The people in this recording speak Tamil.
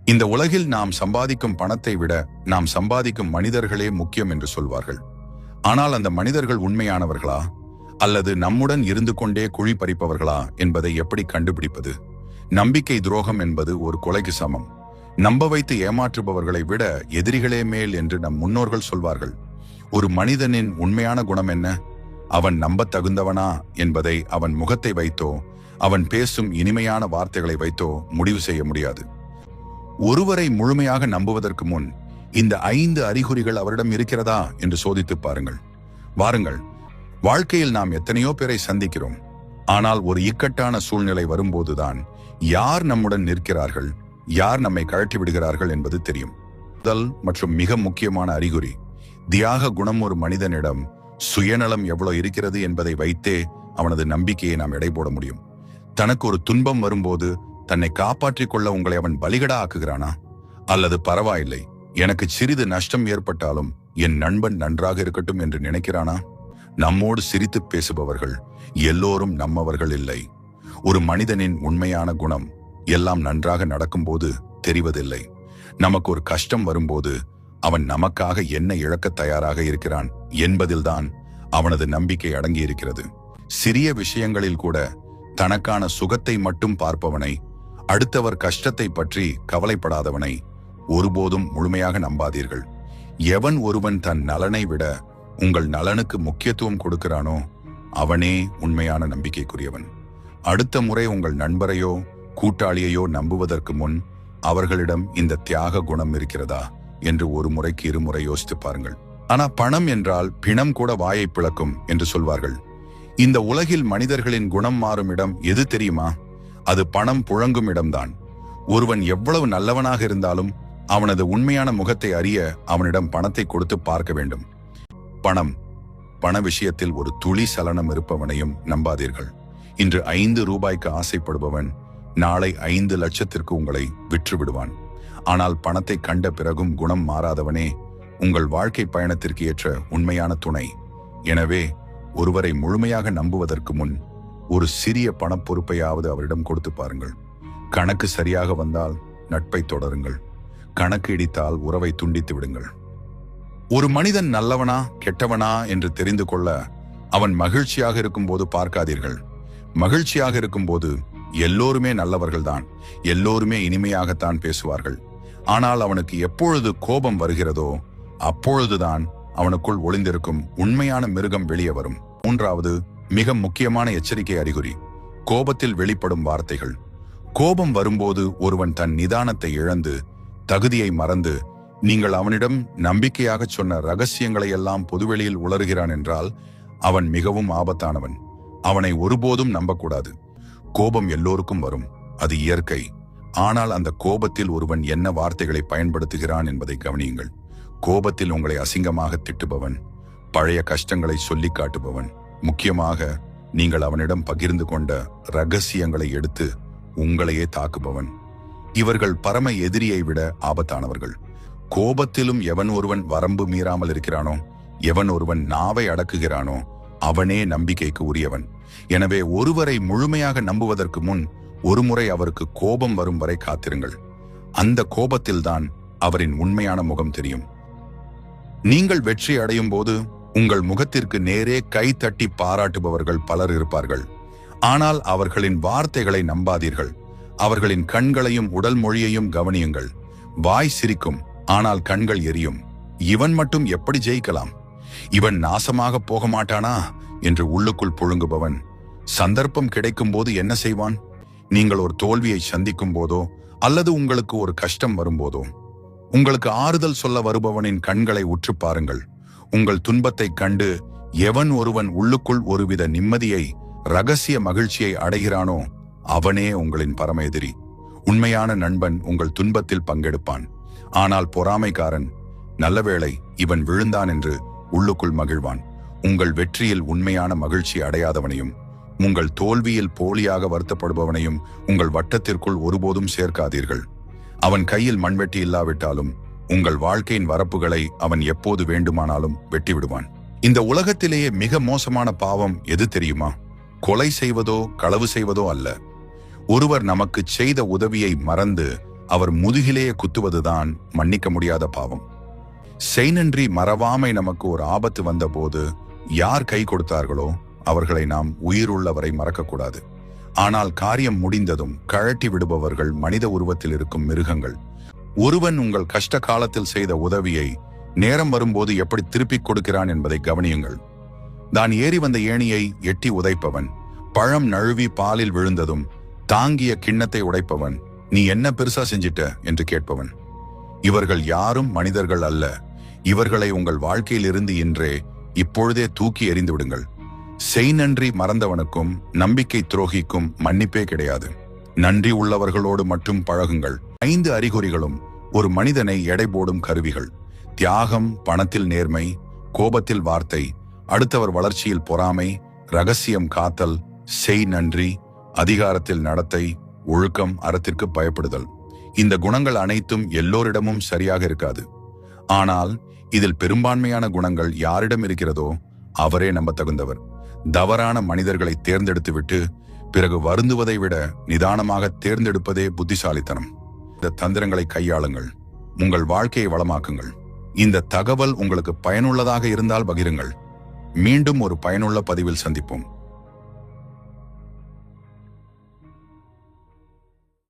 இந்த உலகில் நாம் சம்பாதிக்கும் பணத்தை விட நாம் சம்பாதிக்கும் மனிதர்களே முக்கியம் என்று சொல்வார்கள். ஆனால் அந்த மனிதர்கள் உண்மையானவர்களா அல்லது நம்முடன் இருந்து கொண்டே குழி பறிப்பவர்களா என்பதை எப்படி கண்டுபிடிப்பது? நம்பிக்கை துரோகம் என்பது ஒரு கொலைக்கு சமம். நம்ப வைத்து ஏமாற்றுபவர்களை விட எதிரிகளே மேல் என்று நம் முன்னோர்கள் சொல்வார்கள். ஒரு மனிதனின் உண்மையான குணம் என்ன? அவன் நம்பத் தகுந்தவனா என்பதை அவன் முகத்தை வைத்தோ அவன் பேசும் இனிமையான வார்த்தைகளை வைத்தோ முடிவு செய்ய முடியாது. ஒருவரை முழுமையாக நம்புவதற்கு முன் இந்த 5 அறிகுறிகள் அவரிடம் இருக்கிறதா என்று சோதித்து பாருங்கள். வாருங்கள், வாழ்க்கையில் நாம் எத்தனையோ பேரை சந்திக்கிறோம். ஆனால் ஒரு இக்கட்டான சூழ்நிலை வரும்போதுதான் யார் நம்முடன் நிற்கிறார்கள், யார் நம்மை கழட்டி விடுகிறார்கள் என்பது தெரியும். முதல் மற்றும் மிக முக்கியமான அறிகுறி, தியாக குணம். ஒரு மனிதனிடம் சுயநலம் எவ்வளவு இருக்கிறது என்பதை வைத்தே அவனது நம்பிக்கையை நாம் எடை போட முடியும். தனக்கு ஒரு துன்பம் வரும்போது தன்னை காப்பாற்றிக் கொள்ள உங்களை அவன் பலிகடா ஆக்குகிறானா? அல்லது பரவாயில்லை, எனக்கு சிறிது நஷ்டம் ஏற்பட்டாலும் என் நண்பன் நன்றாக இருக்கட்டும் என்று நினைக்கிறானா? நம்மோடு சிரித்து பேசுபவர்கள் எல்லோரும் நம்மவர்கள் இல்லை. ஒரு மனிதனின் உண்மையான குணம் எல்லாம் நன்றாக நடக்கும்போது தெரிவதில்லை. நமக்கு ஒரு கஷ்டம் வரும்போது அவன் நமக்காக என்ன இழக்க தயாராக இருக்கிறான் என்பதில்தான் அவனது நம்பிக்கை அடங்கி இருக்கிறது. சிறிய விஷயங்களில் கூட தனக்கான சுகத்தை மட்டும் பார்ப்பவனை, அடுத்தவர் கஷ்டத்தை பற்றி கவலைப்படாதவனை ஒருபோதும் முழுமையாக நம்பாதீர்கள். எவன் ஒருவன் தன் நலனை விட உங்கள் நலனுக்கு முக்கியத்துவம் கொடுக்கிறானோ அவனே உண்மையான நம்பிக்கைக்குரியவன். அடுத்த முறை உங்கள் நண்பரையோ கூட்டாளியையோ நம்புவதற்கு முன் அவர்களிடம் இந்த தியாக குணம் இருக்கிறதா என்று ஒரு முறைக்கு இருமுறை யோசித்து பாருங்கள். ஆனா பணம் என்றால் பிணம் கூட வாயை பிளக்கும் என்று சொல்வார்கள். இந்த உலகில் மனிதர்களின் குணம் மாறும் இடம் எது தெரியுமா? அது பணம் புழங்கும் இடம்தான். ஒருவன் எவ்வளவு நல்லவனாக இருந்தாலும் அவனது உண்மையான முகத்தை அறிய அவனிடம் பணத்தை கொடுத்து பார்க்க வேண்டும். பண விஷயத்தில் ஒரு துளி சலனம் இருப்பவனையும் நம்பாதீர்கள். இன்று 5 ரூபாய்க்கு ஆசைப்படுபவன் நாளை 5 லட்சத்திற்கு உங்களை விற்று விடுவான். ஆனால் பணத்தை கண்ட பிறகும் குணம் மாறாதவனே உங்கள் வாழ்க்கை பயணத்திற்கு ஏற்ற உண்மையான துணை. எனவே ஒருவரை முழுமையாக நம்புவதற்கு முன் ஒரு சிறிய பணப்பொறுப்பையாவது அவரிடம் கொடுத்து பாருங்கள். கணக்கு சரியாக வந்தால் நட்பை தொடருங்கள். கணக்கு இடித்தால் உறவை துண்டித்து விடுங்கள். ஒரு மனிதன் நல்லவனா கெட்டவனா என்று தெரிந்து கொள்ள அவன் மகிழ்ச்சியாக இருக்கும்போது பார்க்காதீர்கள். மகிழ்ச்சியாக இருக்கும்போது எல்லோருமே நல்லவர்கள்தான், எல்லோருமே இனிமையாகத்தான் பேசுவார்கள். ஆனால் அவனுக்கு எப்பொழுது கோபம் வருகிறதோ அப்பொழுதுதான் அவனுக்குள் ஒளிந்திருக்கும் உண்மையான மிருகம் வெளியே வரும். 3வது மிக முக்கியமான எச்சரிக்கை அறிகுறி, கோபத்தில் வெளிப்படும் வார்த்தைகள். கோபம் வரும்போது ஒருவன் தன் நிதானத்தை இழந்து தகுதியை மறந்து நீங்கள் அவனிடம் நம்பிக்கையாக சொன்ன ரகசியங்களை எல்லாம் பொதுவெளியில் உளறுகிறான் என்றால் அவன் மிகவும் ஆபத்தானவன். அவனை ஒருபோதும் நம்பக்கூடாது. கோபம் எல்லோருக்கும் வரும், அது இயற்கை. ஆனால் அந்த கோபத்தில் ஒருவன் என்ன வார்த்தைகளை பயன்படுத்துகிறான் என்பதை கவனியுங்கள். கோபத்தில் உங்களை அசிங்கமாக திட்டுபவன், பழைய கஷ்டங்களை சொல்லி காட்டுபவன், முக்கியமாக நீங்கள் அவனிடம் பகிர்ந்து கொண்ட ரகசியங்களை எடுத்து உங்களையே தாக்குபவன். இவர்கள் பரம எதிரியை விட ஆபத்தானவர்கள். கோபத்திலும் எவன் ஒருவன் வரம்பு மீறாமல் இருக்கிறானோ, எவன் ஒருவன் நாவை அடக்குகிறானோ அவனே நம்பிக்கைக்கு உரியவன். எனவே ஒருவரை முழுமையாக நம்புவதற்கு முன் ஒருமுறை அவருக்கு கோபம் வரும் வரை காத்திருங்கள். அந்த கோபத்தில்தான் அவரின் உண்மையான முகம் தெரியும். நீங்கள் வெற்றி அடையும் போது உங்கள் முகத்திற்கு நேரே கை தட்டி பாராட்டுபவர்கள் பலர் இருப்பார்கள். ஆனால் அவர்களின் வார்த்தைகளை நம்பாதீர்கள். அவர்களின் கண்களையும் உடல் மொழியையும் கவனியுங்கள். வாய் சிரிக்கும், ஆனால் கண்கள் எரியும். இவன் மட்டும் எப்படி ஜெயிக்கலாம்? இவன் நாசமாக போக மாட்டானா என்று உள்ளுக்குள் புழுங்குபவன் சந்தர்ப்பம் கிடைக்கும் போது என்ன செய்வான்? நீங்கள் ஒரு தோல்வியை சந்திக்கும் போதோ அல்லது உங்களுக்கு ஒரு கஷ்டம் வரும்போதோ உங்களுக்கு ஆறுதல் சொல்ல வருபவனின் கண்களை உற்று பாருங்கள். உங்கள் துன்பத்தை கண்டு எவன் ஒருவன் உள்ளுக்குள் ஒருவித நிம்மதியை, ரகசிய மகிழ்ச்சியை அடைகிறானோ அவனே உங்களின் பரம எதிரி. உண்மையான நண்பன் உங்கள் துன்பத்தில் பங்கெடுப்பான். ஆனால் பொறாமைக்காரன், நல்லவேளை இவன் விழுந்தான் என்று உள்ளுக்குள் மகிழ்வான். உங்கள் வெற்றியில் உண்மையான மகிழ்ச்சி அடையாதவனையும் உங்கள் தோல்வியில் போலியாக வருத்தப்படுபவனையும் உங்கள் வட்டத்திற்குள் ஒருபோதும் சேர்க்காதீர்கள். அவன் கையில் மண்வெட்டி இல்லாவிட்டாலும் உங்கள் வாழ்க்கையின் வரப்புகளை அவன் எப்போது வேண்டுமானாலும் வெட்டி விடுவான். இந்த உலகத்திலேயே மிக மோசமான பாவம் எது தெரியுமா? கொலை செய்வதோ களவு செய்வதோ அல்ல. ஒருவர் நமக்கு செய்த உதவியை மறந்து அவர் முதுகிலேயே குத்துவதுதான் மன்னிக்க முடியாத பாவம். செய் நன்றி மறவாமை. நமக்கு ஒரு ஆபத்து வந்தபோது யார் கை கொடுத்தார்களோ அவர்களை நாம் உயிருள்ளவரை மறக்கக்கூடாது. ஆனால் காரியம் முடிந்ததும் கழட்டி விடுபவர்கள் மனித உருவத்தில் இருக்கும் மிருகங்கள். ஒருவன் உங்கள் கஷ்ட காலத்தில் செய்த உதவியை நேரம் வரும்போது எப்படி திருப்பிக் கொடுக்கிறான் என்பதை கவனியுங்கள். தான் ஏறி வந்த ஏணியை எட்டி உதைப்பவன், பழம் நழுவி பாலில் விழுந்ததும் தாங்கிய கிண்ணத்தை உடைப்பவன், நீ என்ன பெருசா செஞ்சிட்ட என்று கேட்பவன். இவர்கள் யாரும் மனிதர்கள் அல்ல. இவர்களை உங்கள் வாழ்க்கையில் இருந்து இன்றே இப்பொழுதே தூக்கி எறிந்து விடுங்கள். செய் நன்றி மறந்தவனுக்கும் நம்பிக்கை துரோகிக்கும் மன்னிப்பே கிடையாது. நன்றி உள்ளவர்களோடு மட்டும் பழகுங்கள். 5 அறிகுறிகளும் ஒரு மனிதனை எடை போடும் கருவிகள். தியாகம், பணத்தில் நேர்மை, கோபத்தில் வார்த்தை, அடுத்தவர் வளர்ச்சியில் பொறாமை, ரகசியம் காத்தல், செய் நன்றி, அதிகாரத்தில் நடத்தை, ஒழுக்கம், அறத்திற்கு பயப்படுதல். இந்த குணங்கள் அனைத்தும் எல்லோரிடமும் சரியாக இருக்காது. ஆனால் இதில் பெரும்பான்மையான குணங்கள் யாரிடம் இருக்கிறதோ அவரே நம்ப தகுந்தவர். தவறான மனிதர்களை தேர்ந்தெடுத்துவிட்டு பிறகு வருந்துவதை விட நிதானமாக தேர்ந்தெடுப்பதே புத்திசாலித்தனம். இந்த தந்திரங்களை கையாளுங்கள். உங்கள் வாழ்க்கையை வளமாக்குங்கள். இந்த தகவல் உங்களுக்கு பயனுள்ளதாக இருந்தால் பகிருங்கள். மீண்டும் ஒரு பயனுள்ள பதிவில் சந்திப்போம்.